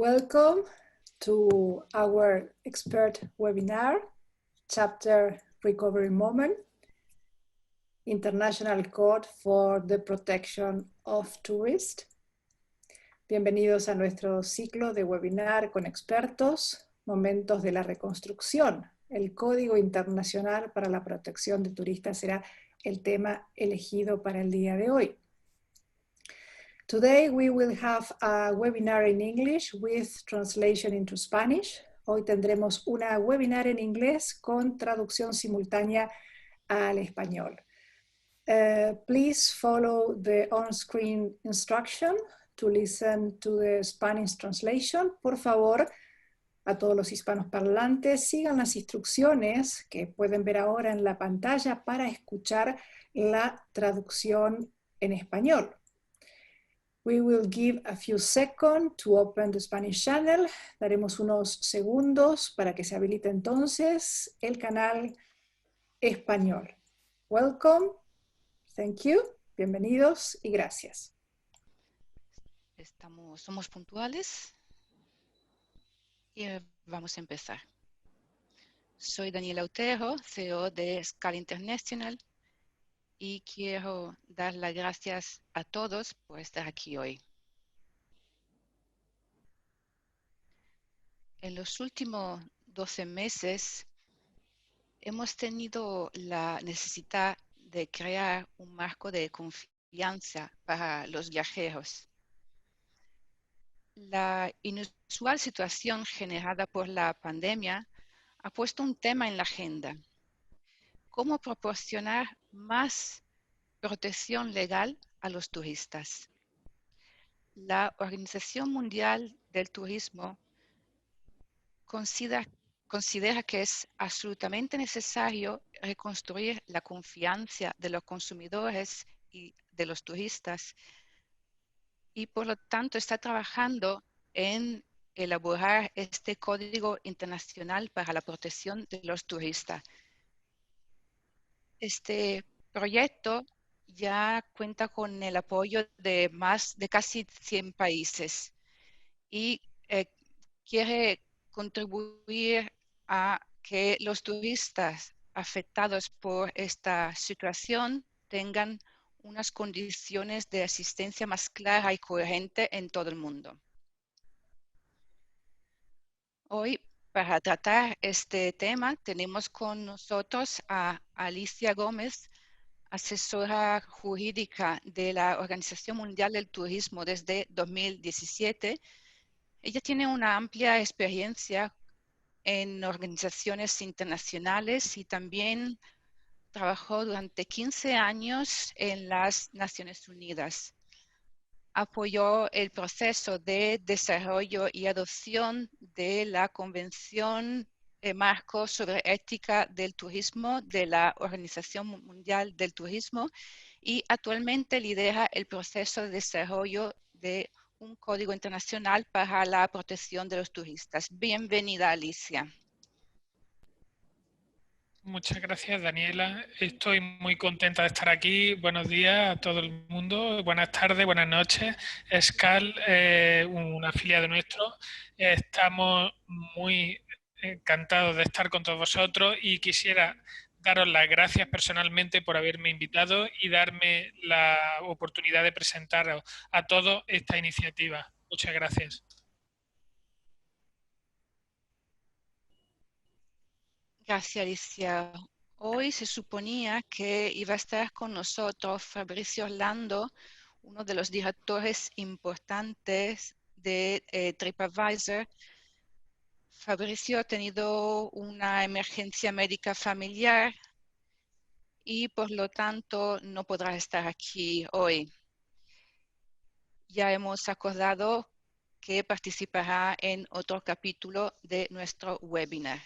Welcome to our expert webinar, Chapter Recovery Moment, International Code for the Protection of Tourists. Bienvenidos a nuestro ciclo de webinar con expertos, Momentos de la Reconstrucción. El Código Internacional para la Protección de Turistas será el tema elegido para el día de hoy. Today we will have a webinar in English with translation into Spanish. Hoy tendremos una webinar en inglés con traducción simultánea al español. Please follow the on-screen instruction to listen to the Spanish translation. Por favor, a todos los hispanos parlantes, sigan las instrucciones que pueden ver ahora en la pantalla para escuchar la traducción en español. We will give a few seconds to open the Spanish channel. Daremos unos segundos para que se habilite entonces el canal español. Welcome, thank you, bienvenidos y gracias. Somos puntuales y vamos a empezar. Soy Daniela Otero, CEO de Scala International, y quiero dar las gracias a todos por estar aquí hoy. En los últimos 12 meses hemos tenido la necesidad de crear un marco de confianza para los viajeros. La inusual situación generada por la pandemia ha puesto un tema en la agenda: cómo proporcionar más protección legal a los turistas. La Organización Mundial del Turismo considera que es absolutamente necesario reconstruir la confianza de los consumidores y de los turistas, y por lo tanto está trabajando en elaborar este Código Internacional para la Protección de los Turistas. Este proyecto ya cuenta con el apoyo de más de casi 100 países y quiere contribuir a que los turistas afectados por esta situación tengan unas condiciones de asistencia más clara y coherente en todo el mundo. Hoy, para tratar este tema, tenemos con nosotros a Alicia Gómez, asesora jurídica de la Organización Mundial del Turismo desde 2017. Ella tiene una amplia experiencia en organizaciones internacionales y también trabajó durante 15 años en las Naciones Unidas. Apoyó el proceso de desarrollo y adopción de la Convención Marco sobre Ética del Turismo de la Organización Mundial del Turismo y actualmente lidera el proceso de desarrollo de un Código Internacional para la Protección de los Turistas. Bienvenida, Alicia. Muchas gracias, Daniela. Estoy muy contenta de estar aquí. Buenos días a todo el mundo. Buenas tardes, buenas noches. Scala, una afiliada nuestro. Estamos muy encantados de estar con todos vosotros y quisiera daros las gracias personalmente por haberme invitado y darme la oportunidad de presentar a todos esta iniciativa. Muchas gracias. Gracias, Alicia. Hoy se suponía que iba a estar con nosotros Fabricio Orlando, uno de los directores importantes de TripAdvisor. Fabricio ha tenido una emergencia médica familiar y por lo tanto no podrá estar aquí hoy. Ya hemos acordado que participará en otro capítulo de nuestro webinar.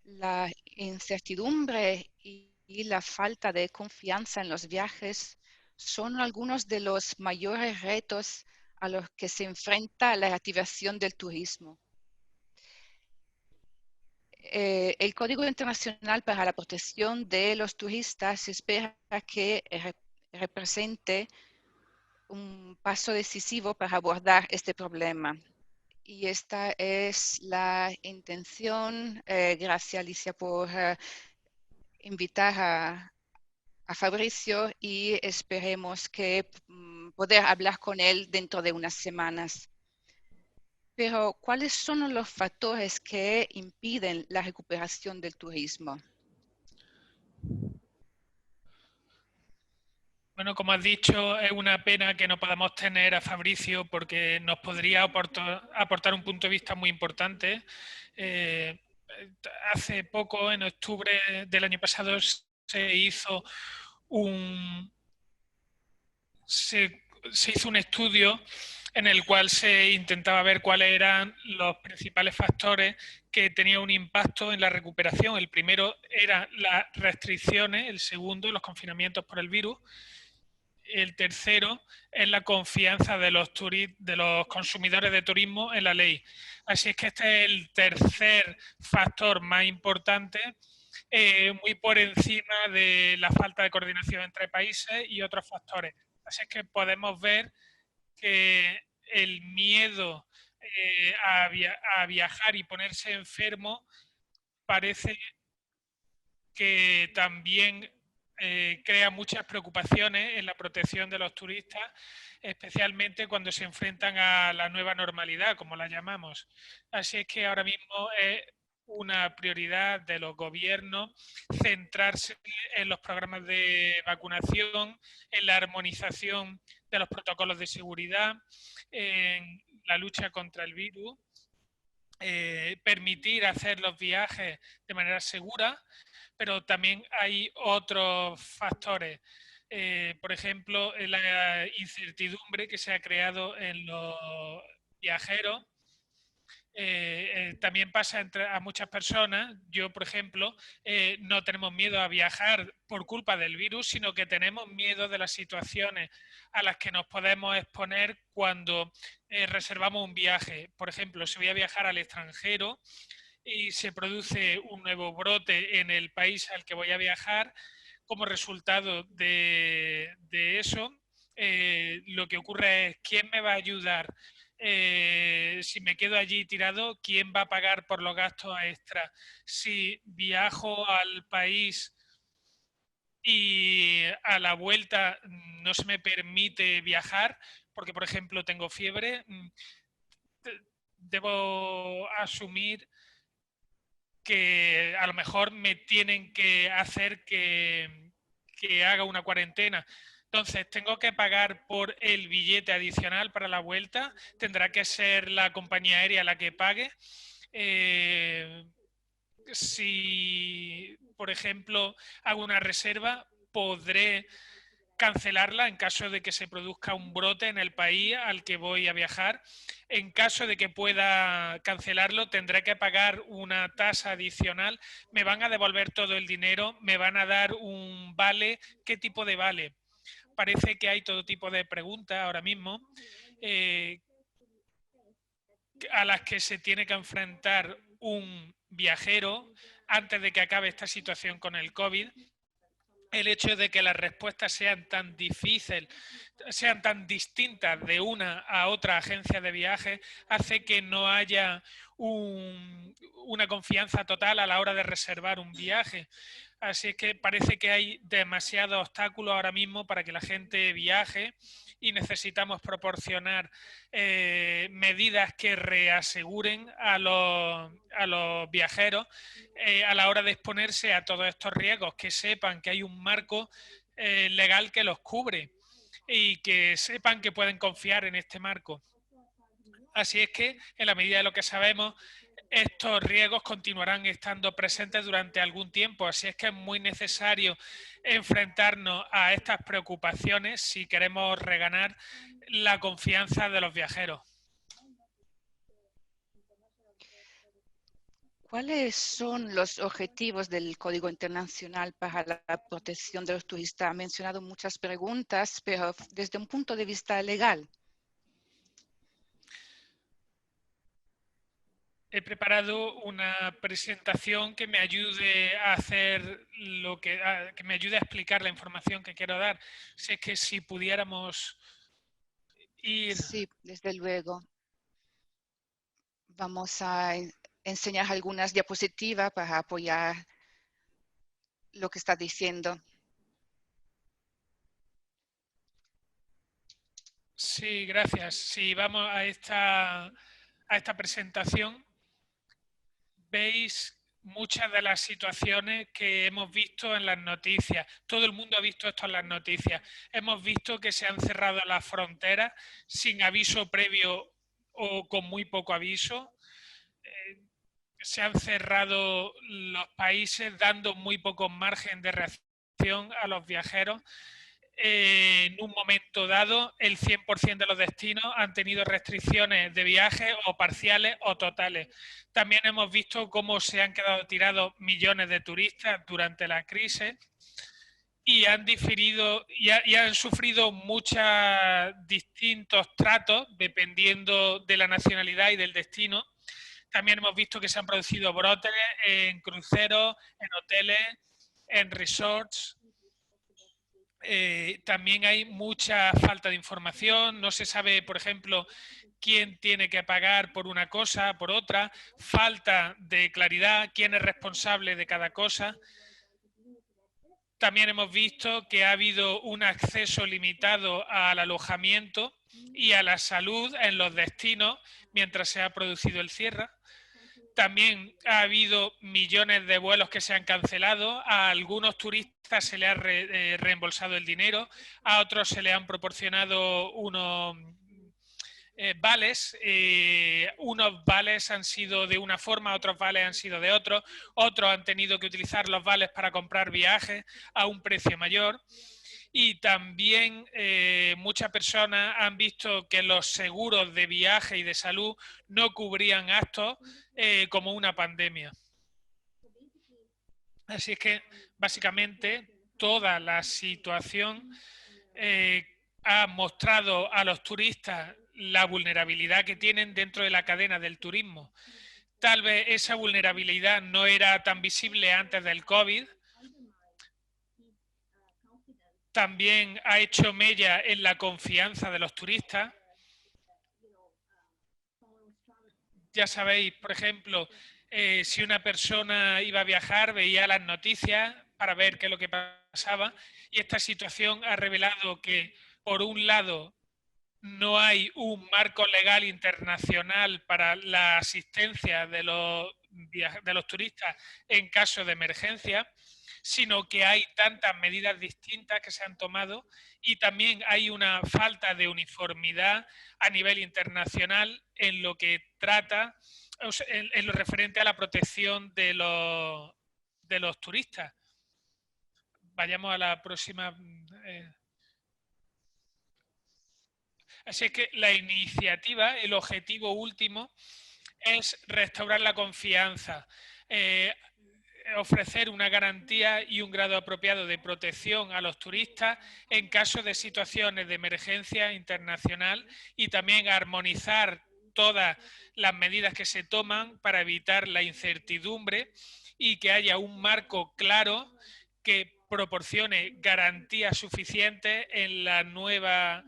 La incertidumbre y la falta de confianza en los viajes son algunos de los mayores retos a los que se enfrenta la reactivación del turismo. El Código Internacional para la Protección de los Turistas espera que represente un paso decisivo para abordar este problema. Y esta es la intención. Gracias, Alicia, por invitar a Fabricio y esperemos que poder hablar con él dentro de unas semanas. Pero, ¿cuáles son los factores que impiden la recuperación del turismo? Bueno, como has dicho, es una pena que no podamos tener a Fabricio porque nos podría aportar un punto de vista muy importante. Hace poco, en octubre del año pasado, se hizo un estudio en el cual se intentaba ver cuáles eran los principales factores que tenían un impacto en la recuperación. El primero era las restricciones, el segundo los confinamientos por el virus. El tercero es la confianza de los consumidores de turismo en la ley. Así es que este es el tercer factor más importante, muy por encima de la falta de coordinación entre países y otros factores. Así es que podemos ver que el miedo a viajar y ponerse enfermo parece que también crea muchas preocupaciones en la protección de los turistas, especialmente cuando se enfrentan a la nueva normalidad, como la llamamos. Así es que ahora mismo es una prioridad de los gobiernos centrarse en los programas de vacunación, en la armonización de los protocolos de seguridad, en la lucha contra el virus, permitir hacer los viajes de manera segura, pero también hay otros factores. Por ejemplo, la incertidumbre que se ha creado en los viajeros. También pasa a muchas personas. Yo, por ejemplo, no tenemos miedo a viajar por culpa del virus, sino que tenemos miedo de las situaciones a las que nos podemos exponer cuando reservamos un viaje. Por ejemplo, si voy a viajar al extranjero y se produce un nuevo brote en el país al que voy a viajar, como resultado de eso, lo que ocurre es quién me va a ayudar. Si me quedo allí tirado, ¿quién va a pagar por los gastos extras? Si viajo al país y a la vuelta no se me permite viajar, porque por ejemplo tengo fiebre, debo asumir que a lo mejor me tienen que hacer que haga una cuarentena. Entonces, tengo que pagar por el billete adicional para la vuelta. Tendrá que ser la compañía aérea la que pague. Si, por ejemplo, hago una reserva, podré cancelarla en caso de que se produzca un brote en el país al que voy a viajar. En caso de que pueda cancelarlo, tendré que pagar una tasa adicional. ¿Me van a devolver todo el dinero? ¿Me van a dar un vale? ¿Qué tipo de vale? Parece que hay todo tipo de preguntas ahora mismo a las que se tiene que enfrentar un viajero antes de que acabe esta situación con el COVID. El hecho de que las respuestas sean tan difíciles, sean tan distintas de una a otra agencia de viaje, hace que no haya una confianza total a la hora de reservar un viaje. Así es que parece que hay demasiados obstáculos ahora mismo para que la gente viaje y necesitamos proporcionar medidas que reaseguren a los viajeros a la hora de exponerse a todos estos riesgos, que sepan que hay un marco legal que los cubre y que sepan que pueden confiar en este marco. Así es que, en la medida de lo que sabemos, estos riesgos continuarán estando presentes durante algún tiempo. Así es que es muy necesario enfrentarnos a estas preocupaciones si queremos reganar la confianza de los viajeros. ¿Cuáles son los objetivos del Código Internacional para la protección de los turistas? Ha mencionado muchas preguntas, pero desde un punto de vista legal. He preparado una presentación que me ayude a hacer que me ayude a explicar la información que quiero dar. Sé que si pudiéramos ir. Sí, desde luego. Vamos a enseñar algunas diapositivas para apoyar lo que está diciendo. Sí, gracias. Si vamos a esta presentación, veis muchas de las situaciones que hemos visto en las noticias. Todo el mundo ha visto esto en las noticias. Hemos visto que se han cerrado las fronteras sin aviso previo o con muy poco aviso. Se han cerrado los países dando muy poco margen de reacción a los viajeros. En un momento dado, el 100% de los destinos han tenido restricciones de viaje o parciales o totales. También hemos visto cómo se han quedado tirados millones de turistas durante la crisis y han diferido y han sufrido muchos distintos tratos dependiendo de la nacionalidad y del destino. También hemos visto que se han producido brotes en cruceros, en hoteles, en resorts. También hay mucha falta de información, no se sabe, por ejemplo, quién tiene que pagar por una cosa, por otra, falta de claridad, quién es responsable de cada cosa. También hemos visto que ha habido un acceso limitado al alojamiento y a la salud en los destinos mientras se ha producido el cierre. También ha habido millones de vuelos que se han cancelado, a algunos turistas se les ha reembolsado el dinero, a otros se les han proporcionado unos vales, unos vales han sido de una forma, otros vales han sido de otros han tenido que utilizar los vales para comprar viajes a un precio mayor. Y también muchas personas han visto que los seguros de viaje y de salud no cubrían actos como una pandemia. Así es que, básicamente, toda la situación ha mostrado a los turistas la vulnerabilidad que tienen dentro de la cadena del turismo. Tal vez esa vulnerabilidad no era tan visible antes del COVID. También ha hecho mella en la confianza de los turistas. Ya sabéis, por ejemplo, si una persona iba a viajar, veía las noticias para ver qué es lo que pasaba, y esta situación ha revelado que, por un lado, no hay un marco legal internacional para la asistencia de los turistas en caso de emergencia, sino que hay tantas medidas distintas que se han tomado y también hay una falta de uniformidad a nivel internacional en lo que trata, en lo referente a la protección de los turistas. Vayamos a la próxima. Así que la iniciativa, el objetivo último es restaurar la confianza, ofrecer una garantía y un grado apropiado de protección a los turistas en caso de situaciones de emergencia internacional y también armonizar todas las medidas que se toman para evitar la incertidumbre y que haya un marco claro que proporcione garantías suficientes en la nueva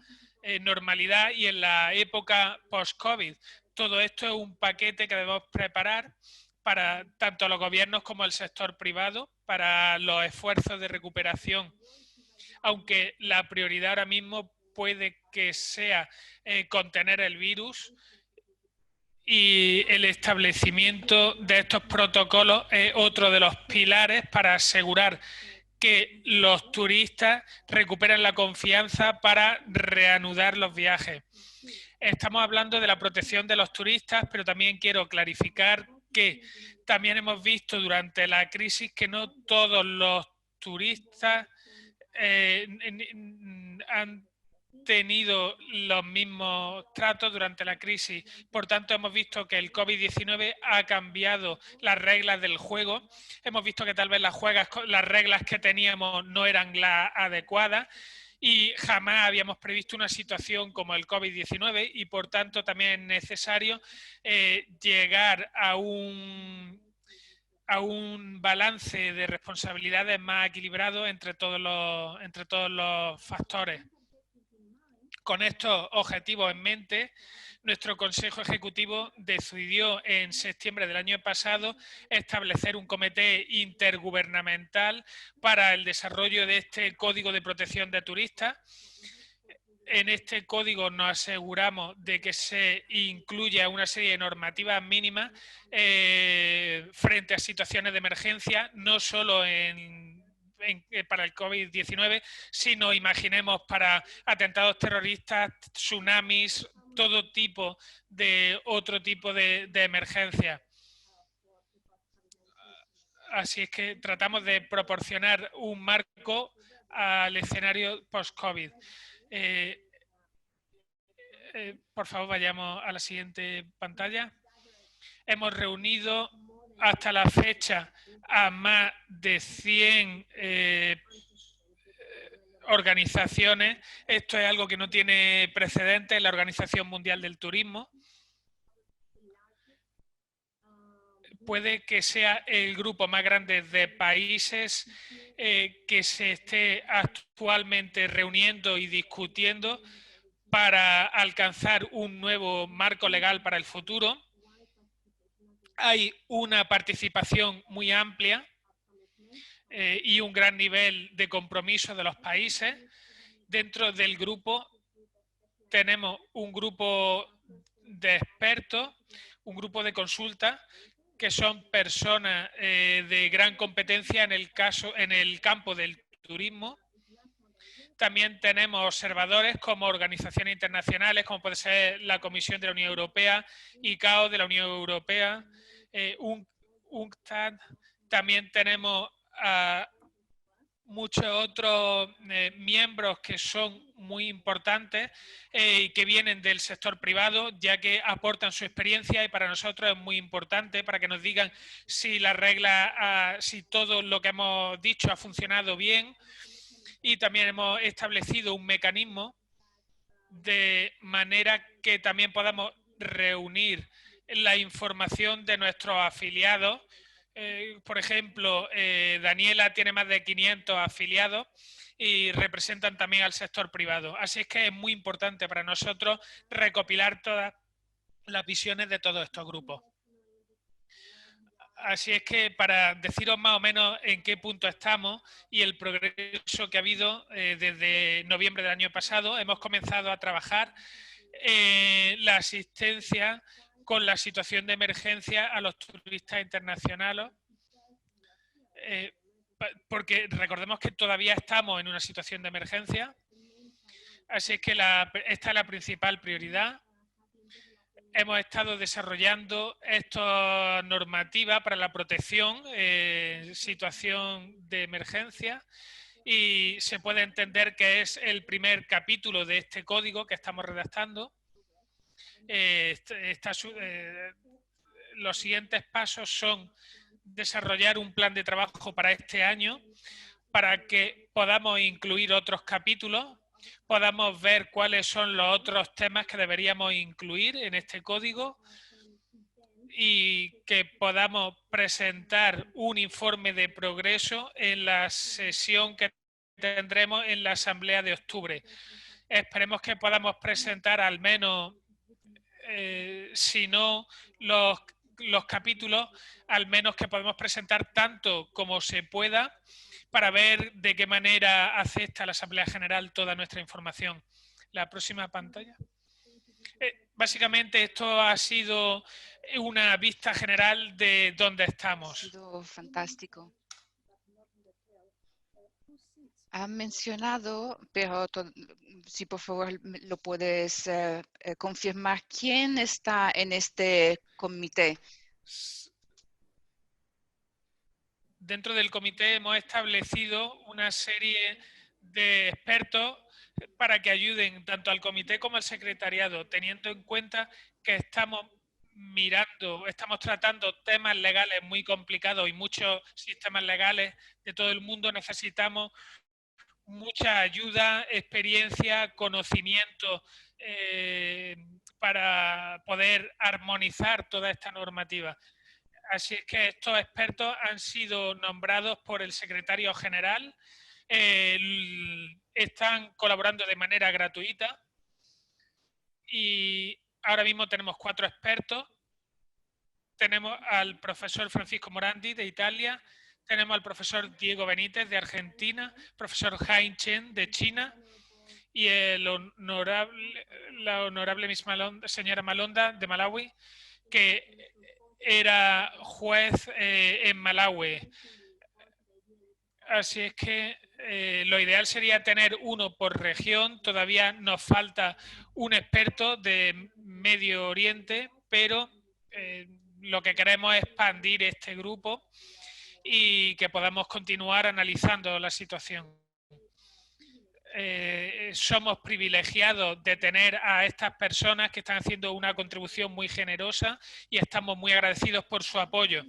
normalidad y en la época post-COVID. Todo esto es un paquete que debemos preparar para tanto los gobiernos como el sector privado, para los esfuerzos de recuperación. Aunque la prioridad ahora mismo puede que sea contener el virus, y el establecimiento de estos protocolos es otro de los pilares para asegurar que los turistas recuperen la confianza para reanudar los viajes. Estamos hablando de la protección de los turistas, pero también quiero clarificar que también hemos visto durante la crisis que no todos los turistas han tenido los mismos tratos durante la crisis. Por tanto, hemos visto que el COVID-19 ha cambiado las reglas del juego. Hemos visto que tal vez las reglas que teníamos no eran las adecuadas y jamás habíamos previsto una situación como el COVID-19 y, por tanto, también es necesario llegar a un balance de responsabilidades más equilibrado entre todos los factores. Con estos objetivos en mente, nuestro Consejo Ejecutivo decidió en septiembre del año pasado establecer un comité intergubernamental para el desarrollo de este Código de Protección de Turistas. En este código nos aseguramos de que se incluya una serie de normativas mínimas frente a situaciones de emergencia, no solo para el COVID-19, sino imaginemos para atentados terroristas, tsunamis, todo tipo de otro tipo de emergencia. Así es que tratamos de proporcionar un marco al escenario post-COVID. Por favor, vayamos a la siguiente pantalla. Hemos reunido hasta la fecha a más de 100 organizaciones. Esto es algo que no tiene precedentes en la Organización Mundial del Turismo. Puede que sea el grupo más grande de países que se esté actualmente reuniendo y discutiendo para alcanzar un nuevo marco legal para el futuro. Hay una participación muy amplia y un gran nivel de compromiso de los países. Dentro del grupo tenemos un grupo de expertos, un grupo de consulta, que son personas de gran competencia en el campo del turismo. También tenemos observadores como organizaciones internacionales, como puede ser la Comisión de la Unión Europea, ICAO de la Unión Europea, UNCTAD. También tenemos a muchos otros miembros que son muy importantes y que vienen del sector privado, ya que aportan su experiencia, y para nosotros es muy importante para que nos digan si las reglas, si todo lo que hemos dicho ha funcionado bien. Y también hemos establecido un mecanismo de manera que también podamos reunir la información de nuestros afiliados. Por ejemplo, Daniela tiene más de 500 afiliados y representan también al sector privado. Así es que es muy importante para nosotros recopilar todas las visiones de todos estos grupos. Así es que para deciros más o menos en qué punto estamos y el progreso que ha habido desde noviembre del año pasado, hemos comenzado a trabajar en la asistencia con la situación de emergencia a los turistas internacionales, porque recordemos que todavía estamos en una situación de emergencia, así es que esta es la principal prioridad. Hemos estado desarrollando esta normativa para la protección en situación de emergencia, y se puede entender que es el primer capítulo de este código que estamos redactando. Los siguientes pasos son desarrollar un plan de trabajo para este año para que podamos incluir otros capítulos, podamos ver cuáles son los otros temas que deberíamos incluir en este código y que podamos presentar un informe de progreso en la sesión que tendremos en la Asamblea de octubre. Esperemos que podamos presentar al menos, si no los capítulos, al menos que podemos presentar tanto como se pueda para ver de qué manera acepta la Asamblea General toda nuestra información. La próxima pantalla. Básicamente esto ha sido una vista general de dónde estamos. Ha sido fantástico. Ha mencionado, pero si por favor lo puedes confirmar, ¿quién está en este comité? Dentro del comité hemos establecido una serie de expertos para que ayuden tanto al comité como al secretariado, teniendo en cuenta que estamos tratando temas legales muy complicados y muchos sistemas legales de todo el mundo. Necesitamos mucha ayuda, experiencia, conocimiento para poder armonizar toda esta normativa. Así es que estos expertos han sido nombrados por el secretario general, están colaborando de manera gratuita Y ahora mismo tenemos 4 expertos. Tenemos al profesor Francisco Morandi de Italia, tenemos al profesor Diego Benítez de Argentina, profesor Hein Chen de China y la honorable señora Malonda de Malawi, que era juez en Malawi. Así es que lo ideal sería tener uno por región. Todavía nos falta un experto de Medio Oriente, pero lo que queremos es expandir este grupo y que podamos continuar analizando la situación. Somos privilegiados de tener a estas personas que están haciendo una contribución muy generosa y estamos muy agradecidos por su apoyo.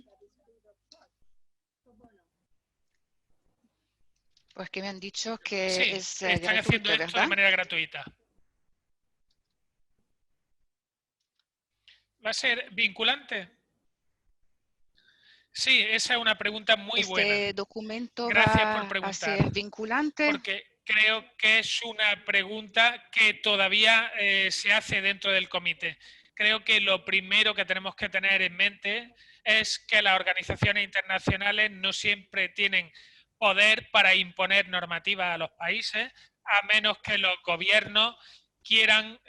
Pues que me han dicho que sí, es están gratuito, haciendo esto ¿verdad? de manera gratuita. ¿Va a ser vinculante? Sí, esa es una pregunta muy buena. ¿Este documento Gracias por va a preguntar. ser vinculante? Porque creo que es una pregunta que todavía se hace dentro del comité. Creo que lo primero que tenemos que tener en mente es que las organizaciones internacionales no siempre tienen poder para imponer normativas a los países, a menos que los gobiernos quieran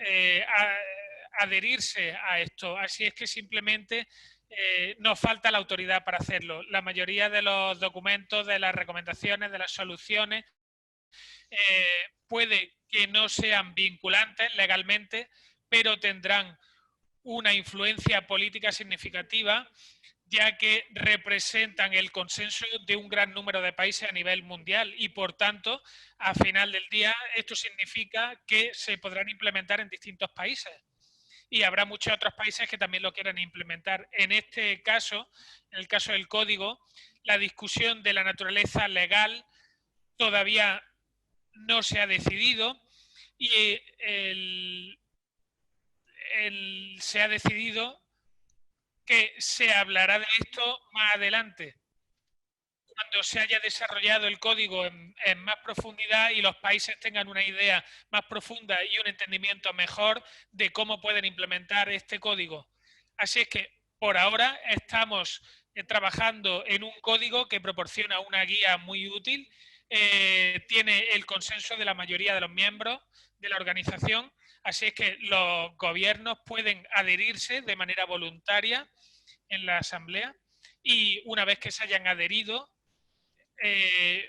adherirse a esto. Así es que simplemente nos falta la autoridad para hacerlo. La mayoría de los documentos, de las recomendaciones, de las soluciones, puede que no sean vinculantes legalmente, pero tendrán una influencia política significativa, ya que representan el consenso de un gran número de países a nivel mundial y, por tanto, al final del día, esto significa que se podrán implementar en distintos países. Y habrá muchos otros países que también lo quieran implementar. En este caso, en el caso del código, la discusión de la naturaleza legal todavía no se ha decidido y se ha decidido que se hablará de esto más adelante, cuando se haya desarrollado el código en más profundidad y los países tengan una idea más profunda y un entendimiento mejor de cómo pueden implementar este código. Así es que por ahora estamos trabajando en un código que proporciona una guía muy útil, tiene el consenso de la mayoría de los miembros de la organización, así es que los gobiernos pueden adherirse de manera voluntaria en la asamblea y una vez que se hayan adherido,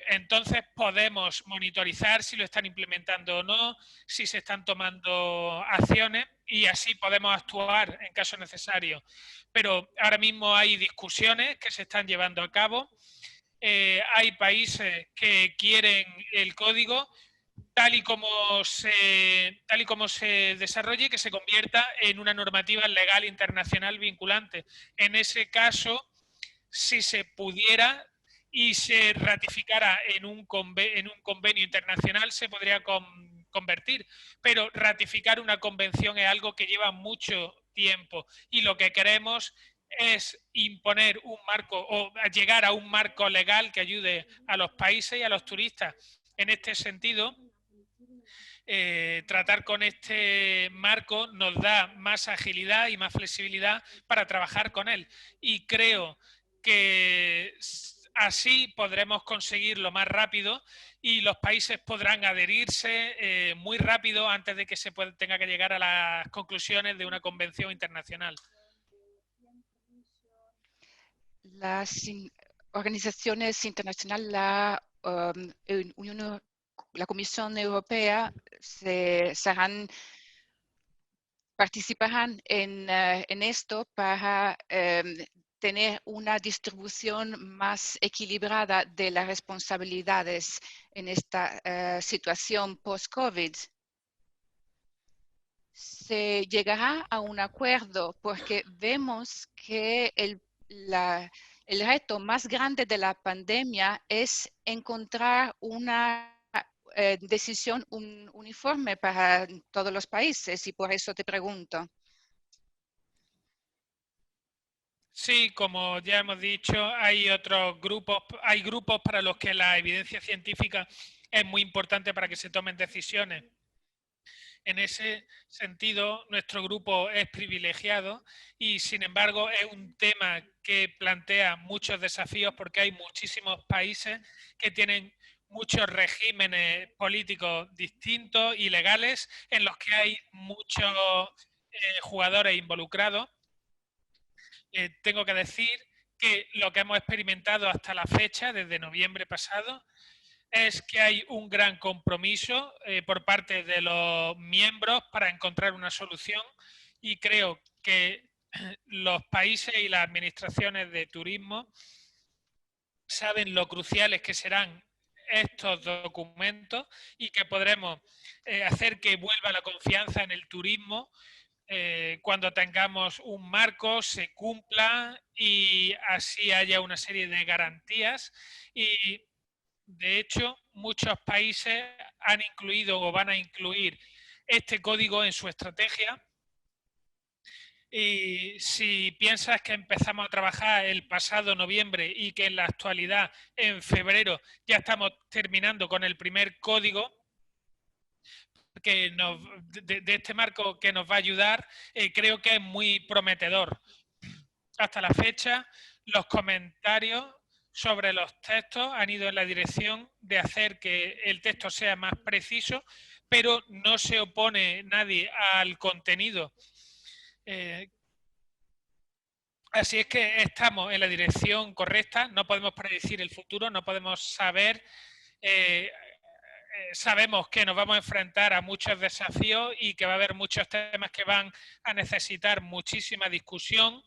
entonces podemos monitorizar si lo están implementando o no, si se están tomando acciones y así podemos actuar en caso necesario. Pero ahora mismo hay discusiones que se están llevando a cabo. Hay países que quieren el código tal y como se desarrolle, que se convierta en una normativa legal internacional vinculante. En ese caso, si se pudiera y se ratificara en un convenio internacional, se podría convertir. Pero ratificar una convención es algo que lleva mucho tiempo y lo que queremos es imponer un marco o llegar a un marco legal que ayude a los países y a los turistas. En este sentido, tratar con este marco nos da más agilidad y más flexibilidad para trabajar con él. Y creo que así podremos conseguirlo más rápido y los países podrán adherirse muy rápido antes de que se tenga que llegar a las conclusiones de una convención internacional. Las organizaciones internacionales, la Comisión Europea participarán en esto para tener una distribución más equilibrada de las responsabilidades en esta situación post-COVID. Se llegará a un acuerdo porque vemos que el reto más grande de la pandemia es encontrar una decisión uniforme para todos los países y por eso te pregunto. Sí, como ya hemos dicho, hay otros grupos, hay grupos para los que la evidencia científica es muy importante para que se tomen decisiones. En ese sentido, nuestro grupo es privilegiado y, sin embargo, es un tema que plantea muchos desafíos porque hay muchísimos países que tienen muchos regímenes políticos distintos y legales en los que hay muchos jugadores involucrados. Tengo que decir que lo que hemos experimentado hasta la fecha, desde noviembre pasado, es que hay un gran compromiso por parte de los miembros para encontrar una solución y creo que los países y las administraciones de turismo saben lo cruciales que serán estos documentos y que podremos hacer que vuelva la confianza en el turismo cuando tengamos un marco, se cumpla y así haya una serie de garantías. Y de hecho, muchos países han incluido o van a incluir este código en su estrategia. Y si piensas que empezamos a trabajar el pasado noviembre y que en la actualidad, en febrero, ya estamos terminando con el primer código que de este marco que nos va a ayudar, creo que es muy prometedor. Hasta la fecha, los comentarios sobre los textos han ido en la dirección de hacer que el texto sea más preciso, pero no se opone nadie al contenido. Así es que estamos en la dirección correcta, no podemos predecir el futuro, no podemos saber, sabemos que nos vamos a enfrentar a muchos desafíos y que va a haber muchos temas que van a necesitar muchísima discusión,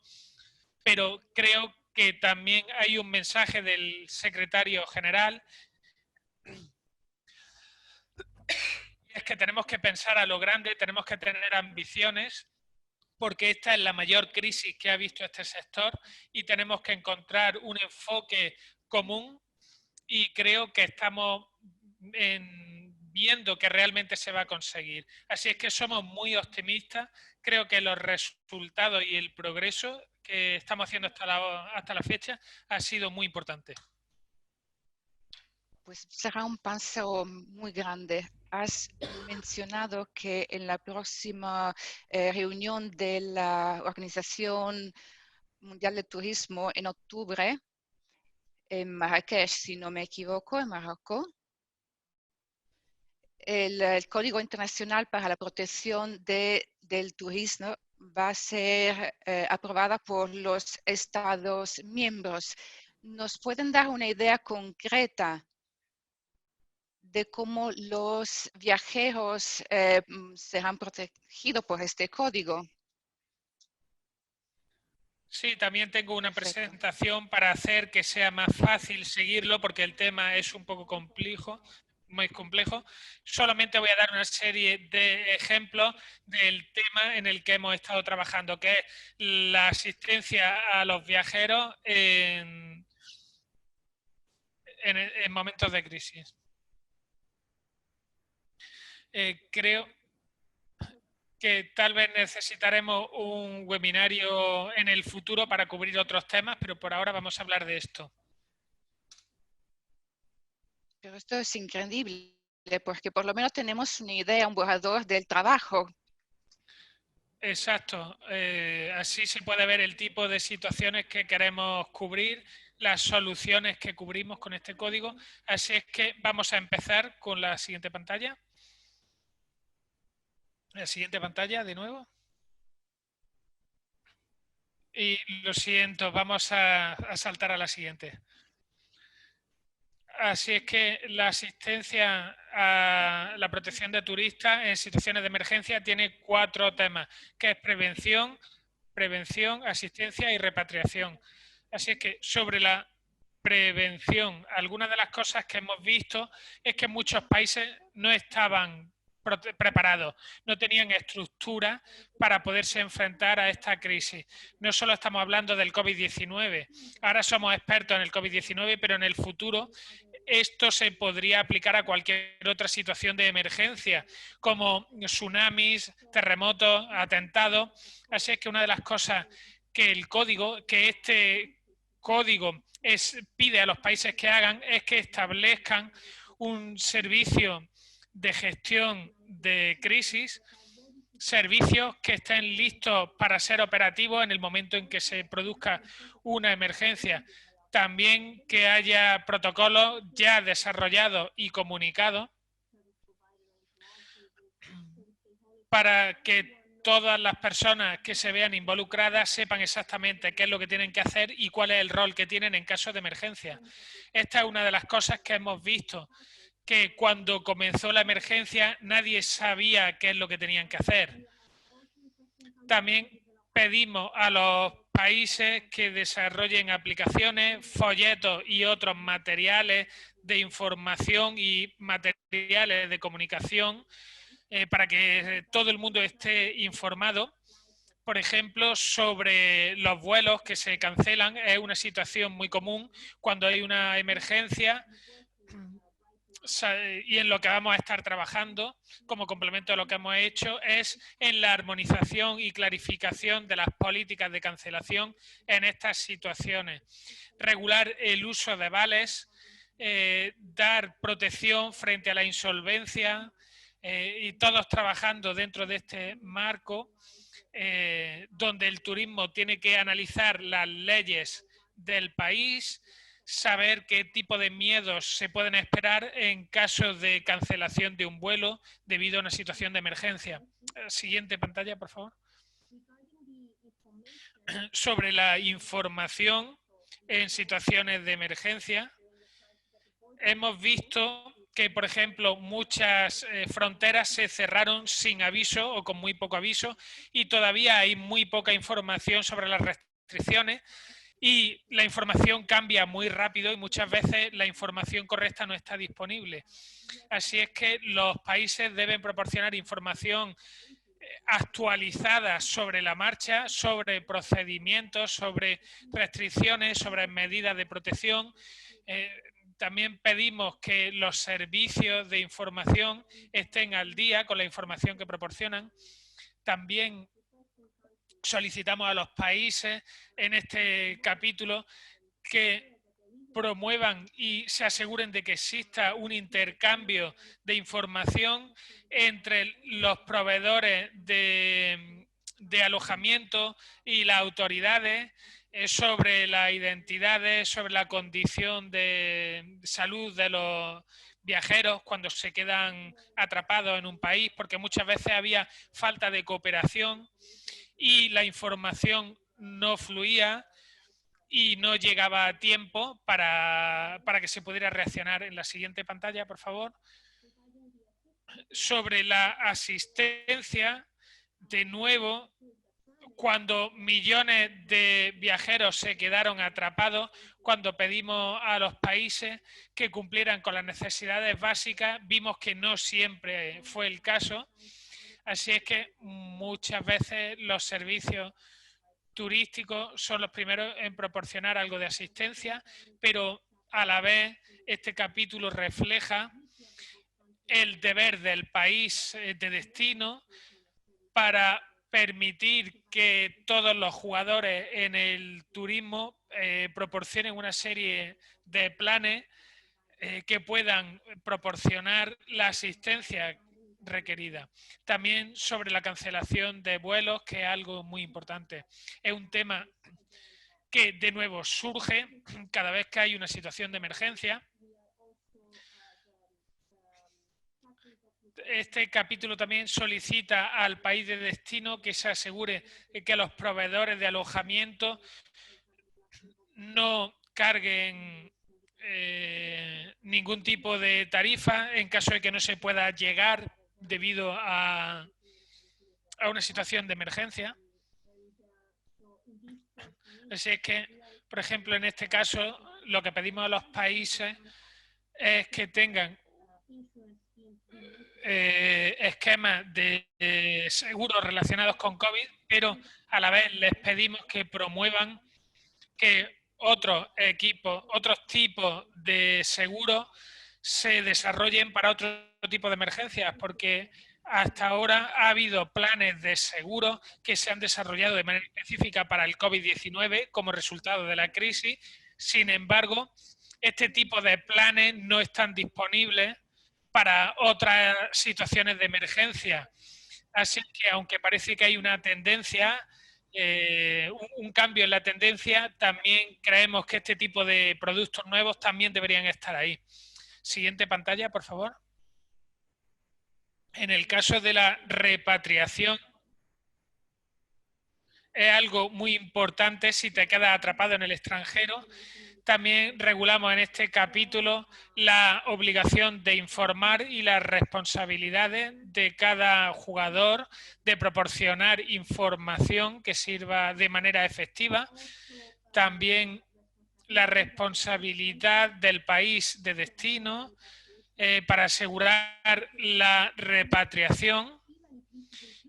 pero creo que también hay un mensaje del secretario general, y es que tenemos que pensar a lo grande, tenemos que tener ambiciones, porque esta es la mayor crisis que ha visto este sector y tenemos que encontrar un enfoque común y creo que estamos viendo que realmente se va a conseguir. Así es que somos muy optimistas, creo que los resultados y el progreso que estamos haciendo hasta la fecha ha sido muy importante. Pues será un paso muy grande. Has mencionado que en la próxima reunión de la Organización Mundial de Turismo en octubre, en Marrakech, si no me equivoco, en Marruecos, el Código Internacional para la Protección del Turismo va a ser aprobada por los Estados miembros. ¿Nos pueden dar una idea concreta de cómo los viajeros serán protegidos por este código? Sí, también tengo una Perfecto. presentación para hacer que sea más fácil seguirlo porque el tema es un poco complejo, muy complejo. Solamente voy a dar una serie de ejemplos del tema en el que hemos estado trabajando, que es la asistencia a los viajeros en momentos de crisis. Creo que tal vez necesitaremos un webinario en el futuro para cubrir otros temas, pero por ahora vamos a hablar de esto. Pero esto es increíble, porque por lo menos tenemos una idea, un borrador del trabajo. Exacto. Así se puede ver el tipo de situaciones que queremos cubrir, las soluciones que cubrimos con este código. Así es que vamos a empezar con la siguiente pantalla. La siguiente pantalla, de nuevo. Y lo siento, vamos a saltar a la siguiente. Así es que la asistencia a la protección de turistas en situaciones de emergencia tiene 4 temas, que es prevención, asistencia y repatriación. Así es que sobre la prevención, algunas de las cosas que hemos visto es que muchos países no estaban preparados, no tenían estructura para poderse enfrentar a esta crisis. No solo estamos hablando del COVID-19, ahora somos expertos en el COVID-19, pero en el futuro esto se podría aplicar a cualquier otra situación de emergencia, como tsunamis, terremotos, atentados. Así es que una de las cosas que este código pide a los países que hagan es que establezcan un servicio de gestión de crisis, servicios que estén listos para ser operativos en el momento en que se produzca una emergencia. También que haya protocolos ya desarrollados y comunicados para que todas las personas que se vean involucradas sepan exactamente qué es lo que tienen que hacer y cuál es el rol que tienen en caso de emergencia. Esta es una de las cosas que hemos visto, que cuando comenzó la emergencia nadie sabía qué es lo que tenían que hacer. También pedimos a los países que desarrollen aplicaciones, folletos y otros materiales de información y materiales de comunicación para que todo el mundo esté informado. Por ejemplo, sobre los vuelos que se cancelan, es una situación muy común cuando hay una emergencia y en lo que vamos a estar trabajando como complemento de lo que hemos hecho es en la armonización y clarificación de las políticas de cancelación en estas situaciones. Regular el uso de vales, dar protección frente a la insolvencia y todos trabajando dentro de este marco donde el turismo tiene que analizar las leyes del país, saber qué tipo de miedos se pueden esperar en caso de cancelación de un vuelo debido a una situación de emergencia. Siguiente pantalla, por favor. Sobre la información en situaciones de emergencia, hemos visto que, por ejemplo, muchas fronteras se cerraron sin aviso o con muy poco aviso y todavía hay muy poca información sobre las restricciones. Y la información cambia muy rápido y muchas veces la información correcta no está disponible. Así es que los países deben proporcionar información actualizada sobre la marcha, sobre procedimientos, sobre restricciones, sobre medidas de protección. También pedimos que los servicios de información estén al día con la información que proporcionan. También solicitamos a los países en este capítulo que promuevan y se aseguren de que exista un intercambio de información entre los proveedores de alojamiento y las autoridades sobre las identidades, sobre la condición de salud de los viajeros cuando se quedan atrapados en un país, porque muchas veces había falta de cooperación y la información no fluía y no llegaba a tiempo para que se pudiera reaccionar. En la siguiente pantalla, por favor. Sobre la asistencia, de nuevo, cuando millones de viajeros se quedaron atrapados, cuando pedimos a los países que cumplieran con las necesidades básicas, vimos que no siempre fue el caso. Así es que muchas veces los servicios turísticos son los primeros en proporcionar algo de asistencia, pero a la vez este capítulo refleja el deber del país de destino para permitir que todos los jugadores en el turismo proporcionen una serie de planes que puedan proporcionar la asistencia requerida. También sobre la cancelación de vuelos, que es algo muy importante. Es un tema que de nuevo surge cada vez que hay una situación de emergencia. Este capítulo también solicita al país de destino que se asegure que los proveedores de alojamiento no carguen ningún tipo de tarifa en caso de que no se pueda llegar debido a una situación de emergencia. Así es que, por ejemplo, en este caso, lo que pedimos a los países es que tengan esquemas de seguros relacionados con COVID, pero a la vez les pedimos que promuevan que otros equipos, otros tipos de seguros se desarrollen para otro tipo de emergencias, porque hasta ahora ha habido planes de seguros que se han desarrollado de manera específica para el COVID-19 como resultado de la crisis. Sin embargo, este tipo de planes no están disponibles para otras situaciones de emergencia. Así que, aunque parece que hay una tendencia, un cambio en la tendencia, también creemos que este tipo de productos nuevos también deberían estar ahí. Siguiente pantalla, por favor. En el caso de la repatriación, es algo muy importante si te quedas atrapado en el extranjero. También regulamos en este capítulo la obligación de informar y las responsabilidades de cada jugador de proporcionar información que sirva de manera efectiva. También la responsabilidad del país de destino para asegurar la repatriación.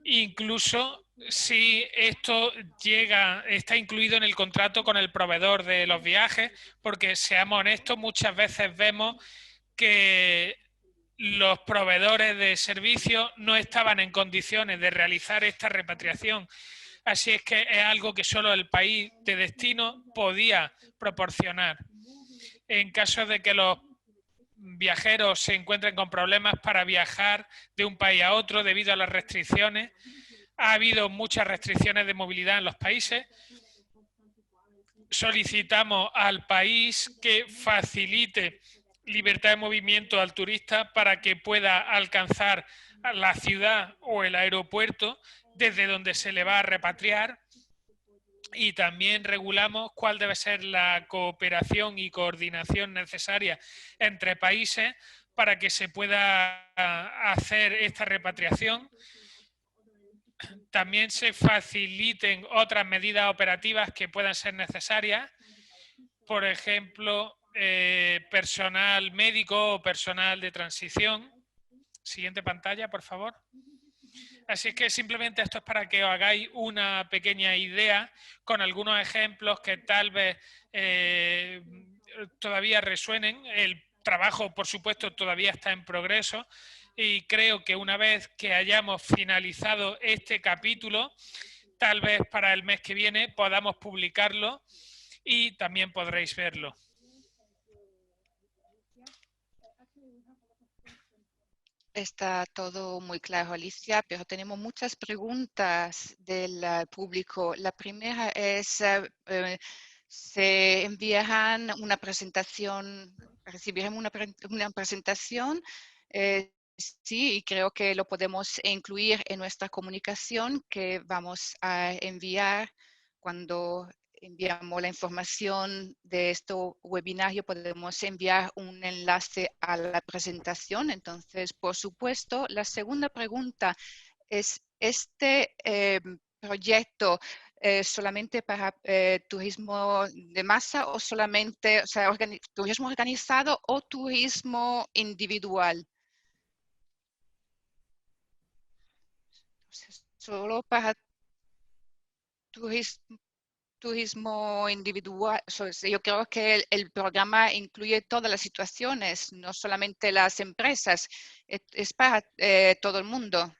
Incluso si esto está incluido en el contrato con el proveedor de los viajes, porque seamos honestos, muchas veces vemos que los proveedores de servicios no estaban en condiciones de realizar esta repatriación. Así es que es algo que solo el país de destino podía proporcionar. En caso de que los viajeros se encuentren con problemas para viajar de un país a otro debido a las restricciones, ha habido muchas restricciones de movilidad en los países. Solicitamos al país que facilite libertad de movimiento al turista para que pueda alcanzar la ciudad o el aeropuerto desde donde se le va a repatriar. Y también regulamos cuál debe ser la cooperación y coordinación necesaria entre países para que se pueda hacer esta repatriación. También se faciliten otras medidas operativas que puedan ser necesarias, por ejemplo, personal médico o personal de transición. Siguiente pantalla, por favor. Así es que simplemente esto es para que os hagáis una pequeña idea con algunos ejemplos que tal vez todavía resuenen. El trabajo, por supuesto, todavía está en progreso y creo que una vez que hayamos finalizado este capítulo, tal vez para el mes que viene podamos publicarlo y también podréis verlo. Está todo muy claro, Alicia, pero tenemos muchas preguntas del público. La primera es, ¿se enviarán una presentación, recibiremos una presentación? Sí, y creo que lo podemos incluir en nuestra comunicación que vamos a enviar cuando enviamos la información de este webinario, podemos enviar un enlace a la presentación. Entonces, por supuesto, la segunda pregunta es, ¿este proyecto solamente para turismo de masa o solamente, o sea, turismo organizado o turismo individual? Solo para turismo individual. Yo creo que el programa incluye todas las situaciones, no solamente las empresas, es para todo el mundo.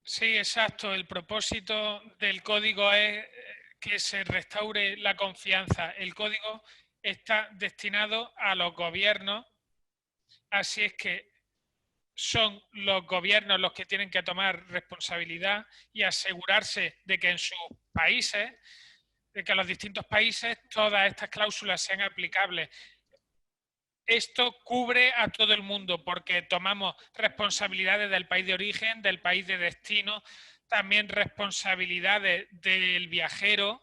Sí, exacto. El propósito del código es que se restaure la confianza. El código está destinado a los gobiernos, así es que son los gobiernos los que tienen que tomar responsabilidad y asegurarse de que en sus países, de que en los distintos países todas estas cláusulas sean aplicables. Esto cubre a todo el mundo porque tomamos responsabilidades del país de origen, del país de destino, también responsabilidades del viajero.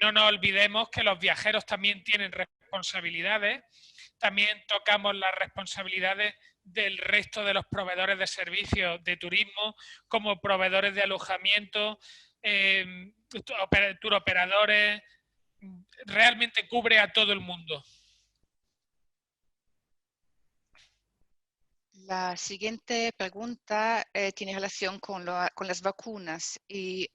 No nos olvidemos que los viajeros también tienen responsabilidades. También tocamos las responsabilidades del resto de los proveedores de servicios de turismo, como proveedores de alojamiento, tour operadores. Realmente cubre a todo el mundo. La siguiente pregunta tiene relación con las vacunas y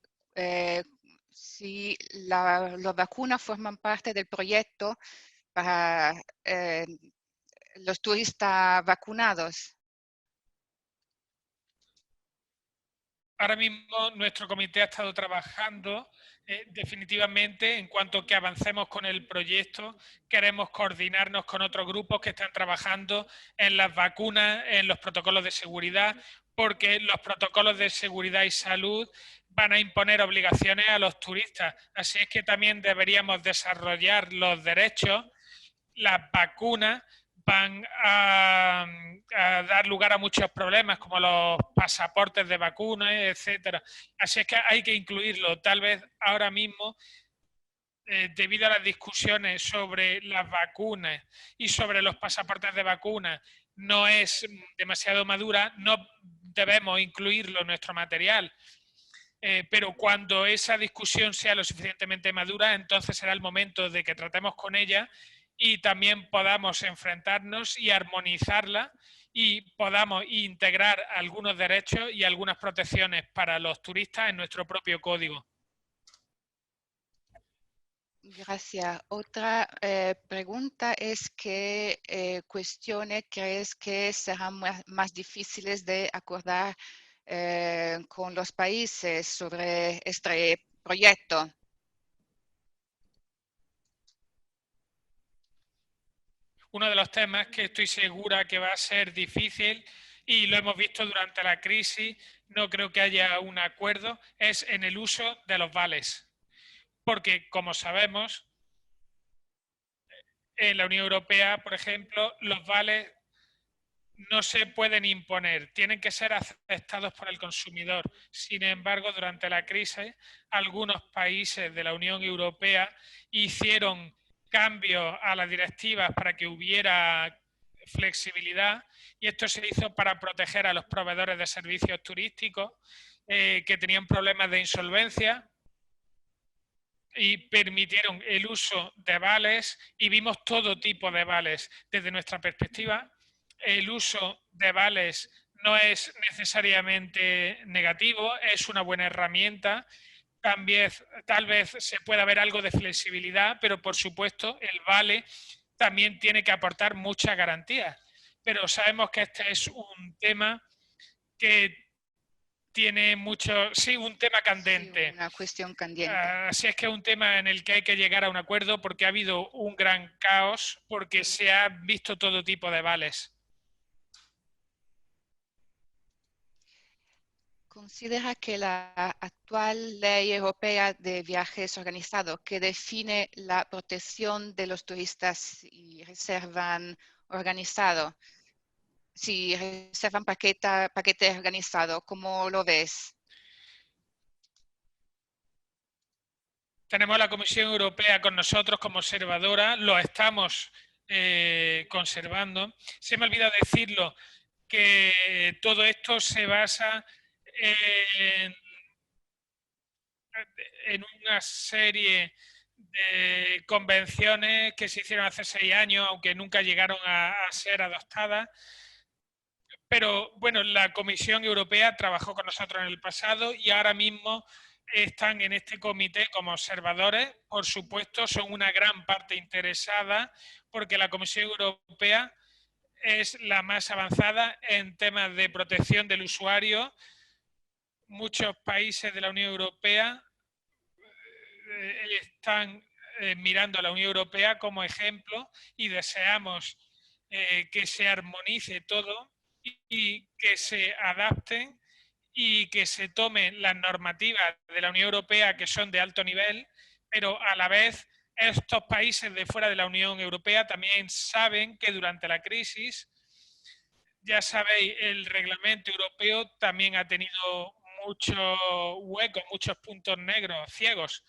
si las vacunas forman parte del proyecto para los turistas vacunados. ahora mismo nuestro comité ha estado trabajando definitivamente en cuanto que avancemos con el proyecto. Queremos coordinarnos con otros grupos que están trabajando en las vacunas, en los protocolos de seguridad, porque los protocolos de seguridad y salud van a imponer obligaciones a los turistas. Así es que también deberíamos desarrollar los derechos. Las vacunas van a dar lugar a muchos problemas, como los pasaportes de vacunas, etcétera. Así es que hay que incluirlo. Tal vez ahora mismo, debido a las discusiones sobre las vacunas y sobre los pasaportes de vacunas, no es demasiado madura, no debemos incluirlo en nuestro material. Pero cuando esa discusión sea lo suficientemente madura, entonces será el momento de que tratemos con ella y también podamos enfrentarnos y armonizarla y podamos integrar algunos derechos y algunas protecciones para los turistas en nuestro propio código. Gracias. Otra pregunta es qué cuestiones crees que serán más difíciles de acordar con los países sobre este proyecto. Uno de los temas que estoy segura que va a ser difícil, y lo hemos visto durante la crisis, no creo que haya un acuerdo, es en el uso de los vales. Porque, como sabemos, en la Unión Europea, por ejemplo, los vales no se pueden imponer, tienen que ser aceptados por el consumidor. Sin embargo, durante la crisis, algunos países de la Unión Europea hicieron cambios a las directivas para que hubiera flexibilidad, y esto se hizo para proteger a los proveedores de servicios turísticos que tenían problemas de insolvencia, y permitieron el uso de vales, y vimos todo tipo de vales. Desde nuestra perspectiva, el uso de vales no es necesariamente negativo, es una buena herramienta. También, tal vez se pueda ver algo de flexibilidad, pero por supuesto el vale también tiene que aportar muchas garantías. Pero sabemos que este es un tema que tiene mucho, sí, un tema candente. Sí, una cuestión candente. Así es que es un tema en el que hay que llegar a un acuerdo, porque ha habido un gran caos, porque se ha visto todo tipo de vales. ¿Considera que la actual ley europea de viajes organizados, que define la protección de los turistas y reservan organizado, si reservan paquete organizado, ¿cómo lo ves? Tenemos a la Comisión Europea con nosotros como observadora, lo estamos conservando. Se me ha olvidado decirlo, que todo esto se basa en una serie de convenciones que se hicieron hace 6 años, aunque nunca llegaron a ser adoptadas. Pero bueno, la Comisión Europea trabajó con nosotros en el pasado y ahora mismo están en este comité como observadores. Por supuesto, son una gran parte interesada, porque la Comisión Europea es la más avanzada en temas de protección del usuario. Muchos países de la Unión Europea están mirando a la Unión Europea como ejemplo, y deseamos que se armonice todo y que se adapten y que se tomen las normativas de la Unión Europea, que son de alto nivel, pero a la vez estos países de fuera de la Unión Europea también saben que durante la crisis, ya sabéis, el reglamento europeo también ha tenido muchos huecos, muchos puntos negros, ciegos,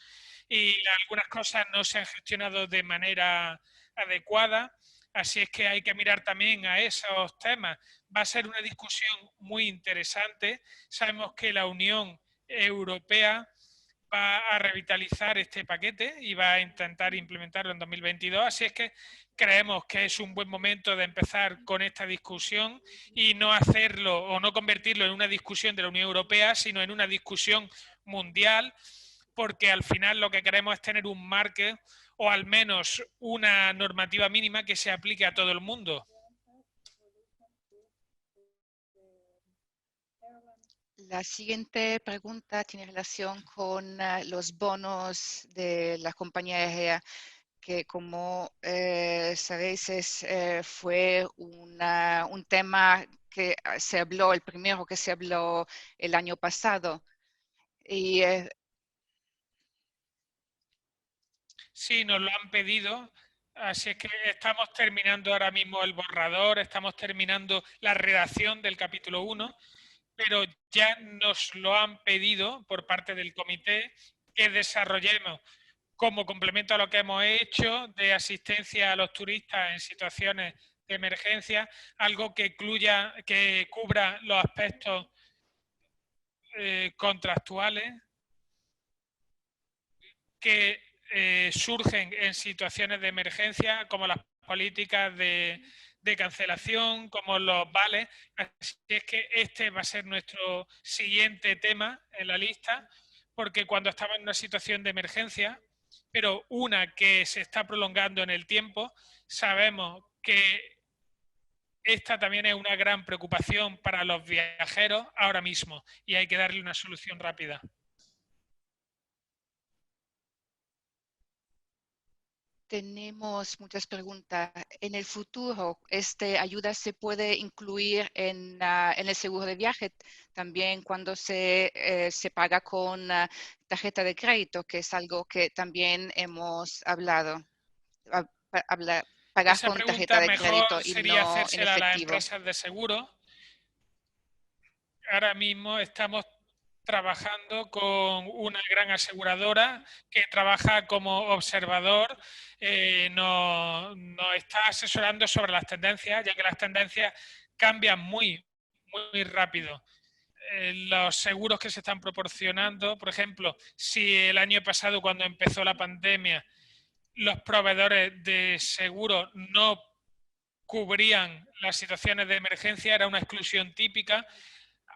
y algunas cosas no se han gestionado de manera adecuada. Así es que hay que mirar también a esos temas. Va a ser una discusión muy interesante. Sabemos que la Unión Europea va a revitalizar este paquete y va a intentar implementarlo en 2022. Así es que creemos que es un buen momento de empezar con esta discusión y no hacerlo o no convertirlo en una discusión de la Unión Europea, sino en una discusión mundial, porque al final lo que queremos es tener un marco o al menos una normativa mínima que se aplique a todo el mundo. La siguiente pregunta tiene relación con los bonos de la compañía aérea, que como sabéis fue un tema que se habló, el primero que se habló el año pasado. Y Sí, nos lo han pedido, así es que estamos terminando ahora mismo el borrador, estamos terminando la redacción del capítulo 1, pero ya nos lo han pedido por parte del comité que desarrollemos como complemento a lo que hemos hecho de asistencia a los turistas en situaciones de emergencia, algo que incluya, que cubra los aspectos contractuales que surgen en situaciones de emergencia, como las políticas de cancelación, como los vales. Así es que este va a ser nuestro siguiente tema en la lista, porque cuando estamos en una situación de emergencia, pero una que se está prolongando en el tiempo, sabemos que esta también es una gran preocupación para los viajeros ahora mismo y hay que darle una solución rápida. tenemos muchas preguntas. En el futuro, ¿esta ayuda se puede incluir en el seguro de viaje también cuando se paga con tarjeta de crédito, que es algo que también hemos hablado? Ah, pagar Esa con tarjeta pregunta de crédito mejor y sería no en hacérsela a las efectivo. empresas de seguro. Ahora mismo estamos trabajando con una gran aseguradora que trabaja como observador, nos está asesorando sobre las tendencias, ya que las tendencias cambian muy rápido. Los seguros que se están proporcionando, por ejemplo, si el año pasado cuando empezó la pandemia los proveedores de seguros no cubrían las situaciones de emergencia, era una exclusión típica,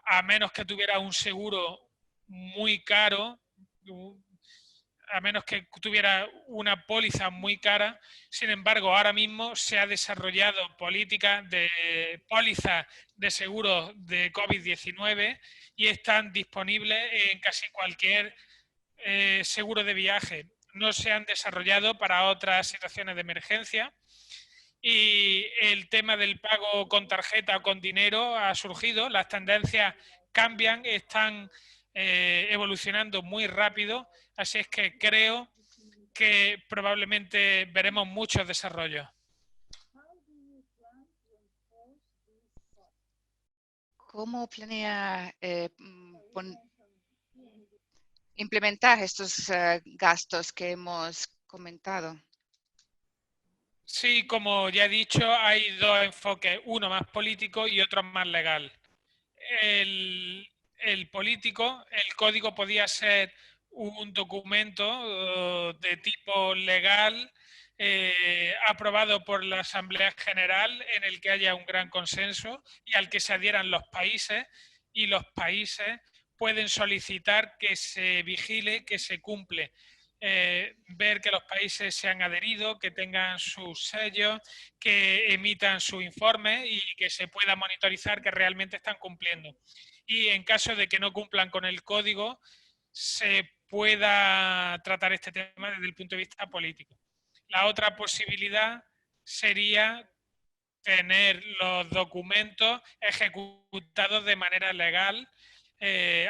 a menos que tuviera un seguro muy caro, a menos que tuviera una póliza muy cara. Sin embargo, ahora mismo se ha desarrollado políticas de pólizas de seguros de COVID-19 y están disponibles en casi cualquier seguro de viaje. No se han desarrollado para otras situaciones de emergencia. Y el tema del pago con tarjeta o con dinero ha surgido, las tendencias cambian, están evolucionando muy rápido, así es que creo que probablemente veremos muchos desarrollos. ¿Cómo planea implementar estos gastos que hemos comentado? Sí, como ya he dicho, hay dos enfoques, uno más político y otro más legal. El político, el código podía ser un documento de tipo legal aprobado por la Asamblea General en el que haya un gran consenso y al que se adhieran los países, y los países pueden solicitar que se vigile, que se cumple. Ver que los países se han adherido, que tengan sus sellos, que emitan su informe y que se pueda monitorizar que realmente están cumpliendo. Y en caso de que no cumplan con el código, se pueda tratar este tema desde el punto de vista político. La otra posibilidad sería tener los documentos ejecutados de manera legal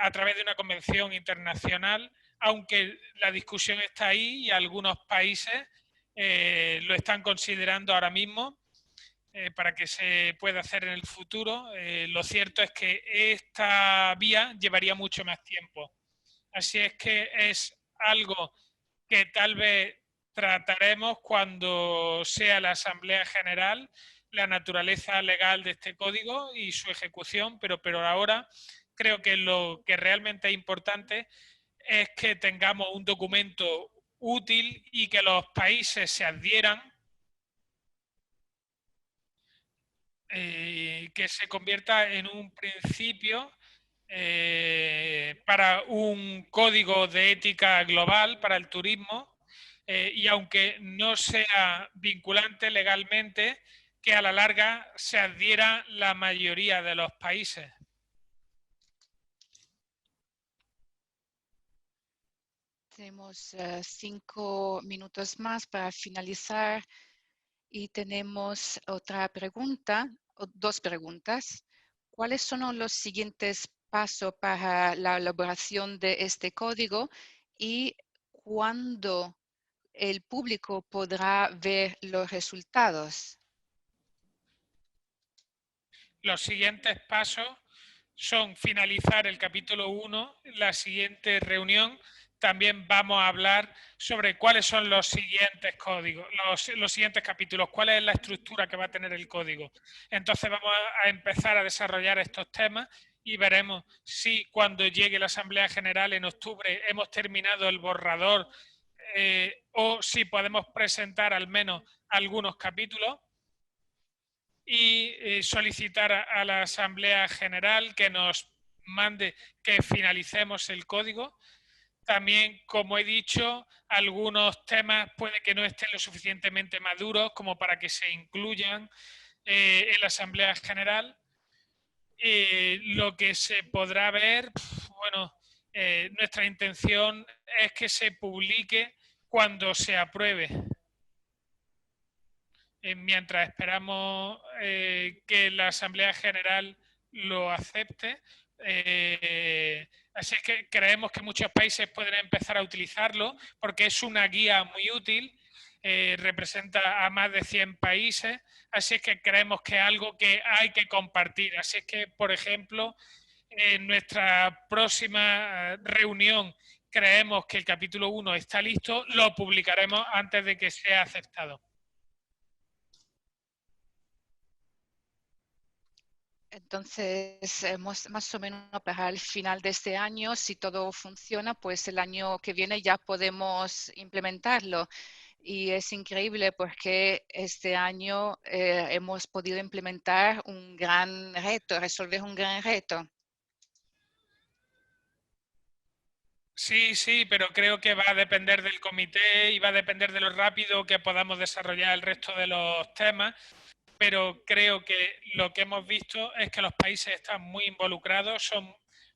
a través de una convención internacional, aunque la discusión está ahí y algunos países lo están considerando ahora mismo para que se pueda hacer en el futuro. Lo cierto es que esta vía llevaría mucho más tiempo. Así es que es algo que tal vez trataremos cuando sea la Asamblea General, la naturaleza legal de este código y su ejecución, pero ahora creo que lo que realmente es importante es que tengamos un documento útil y que los países se adhieran, que se convierta en un principio para un código de ética global para el turismo y aunque no sea vinculante legalmente, que a la larga se adhiera la mayoría de los países. Tenemos 5 minutos más para finalizar y tenemos otra pregunta, o 2 preguntas. ¿Cuáles son los siguientes pasos para la elaboración de este código y cuándo el público podrá ver los resultados? Los siguientes pasos son finalizar el capítulo 1, la siguiente reunión. También vamos a hablar sobre cuáles son los siguientes códigos, los siguientes capítulos, cuál es la estructura que va a tener el código. Entonces vamos a empezar a desarrollar estos temas y veremos si cuando llegue la Asamblea General en octubre hemos terminado el borrador o si podemos presentar al menos algunos capítulos y solicitar a la Asamblea General que nos mande que finalicemos el código. También, como he dicho, algunos temas puede que no estén lo suficientemente maduros como para que se incluyan en la Asamblea General. Lo que se podrá ver, bueno, nuestra intención es que se publique cuando se apruebe. Mientras esperamos que la Asamblea General lo acepte. Así es que creemos que muchos países pueden empezar a utilizarlo porque es una guía muy útil, representa a más de 100 países, así es que creemos que es algo que hay que compartir. Así es que, por ejemplo, en nuestra próxima reunión creemos que el capítulo 1 está listo, lo publicaremos antes de que sea aceptado. Entonces, más o menos para el final de este año, si todo funciona, pues el año que viene ya podemos implementarlo. Y es increíble porque este año hemos podido implementar un gran reto, resolver un gran reto. Sí, pero creo que va a depender del comité y va a depender de lo rápido que podamos desarrollar el resto de los temas, pero creo que lo que hemos visto es que los países están muy involucrados, son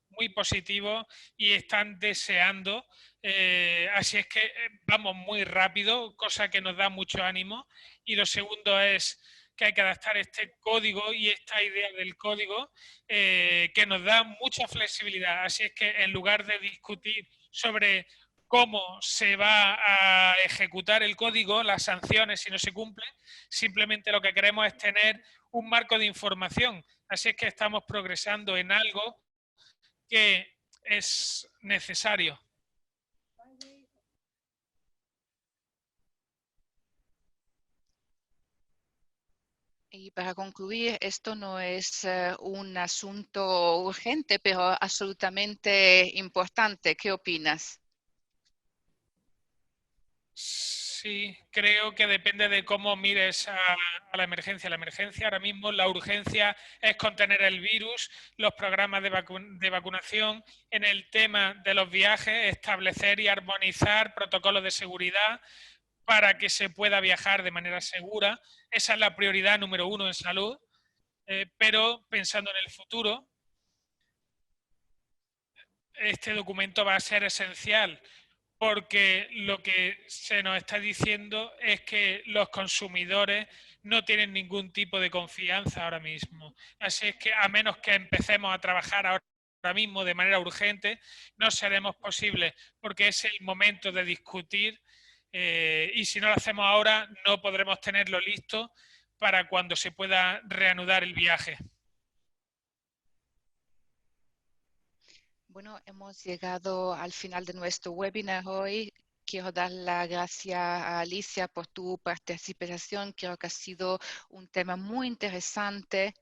muy positivos y están deseando. Así es que vamos muy rápido, cosa que nos da mucho ánimo. Y lo segundo es que hay que adaptar este código y esta idea del código que nos da mucha flexibilidad. Así es que en lugar de discutir sobre cómo se va a ejecutar el código, las sanciones si no se cumple, simplemente lo que queremos es tener un marco de información. Así es que estamos progresando en algo que es necesario. Y para concluir, esto no es un asunto urgente, pero absolutamente importante. ¿Qué opinas? Sí, creo que depende de cómo mires a la emergencia. La emergencia ahora mismo, la urgencia es contener el virus, los programas de vacunación, en el tema de los viajes, establecer y armonizar protocolos de seguridad para que se pueda viajar de manera segura. Esa es la prioridad número 1 en salud, pero pensando en el futuro, este documento va a ser esencial porque lo que se nos está diciendo es que los consumidores no tienen ningún tipo de confianza ahora mismo. Así es que a menos que empecemos a trabajar ahora mismo de manera urgente, no seremos posibles porque es el momento de discutir y si no lo hacemos ahora no podremos tenerlo listo para cuando se pueda reanudar el viaje. Bueno, hemos llegado al final de nuestro webinar hoy. Quiero dar las gracias a Alicia por tu participación. Creo que ha sido un tema muy interesante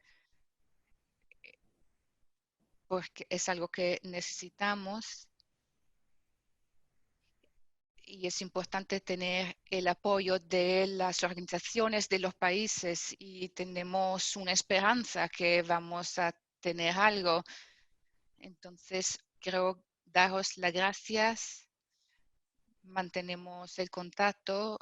porque es algo que necesitamos y es importante tener el apoyo de las organizaciones de los países y tenemos una esperanza que vamos a tener algo. Entonces, quiero daros las gracias. Mantenemos el contacto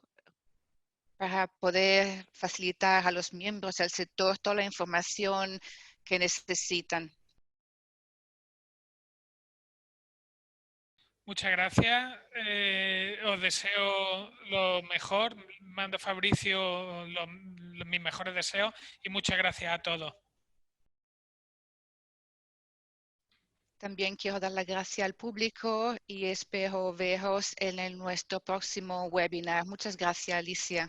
para poder facilitar a los miembros del sector toda la información que necesitan. Muchas gracias. Os deseo lo mejor. Mando a Fabricio mis mejores deseos y muchas gracias a todos. También quiero dar las gracias al público y espero veros en nuestro próximo webinar. Muchas gracias, Alicia.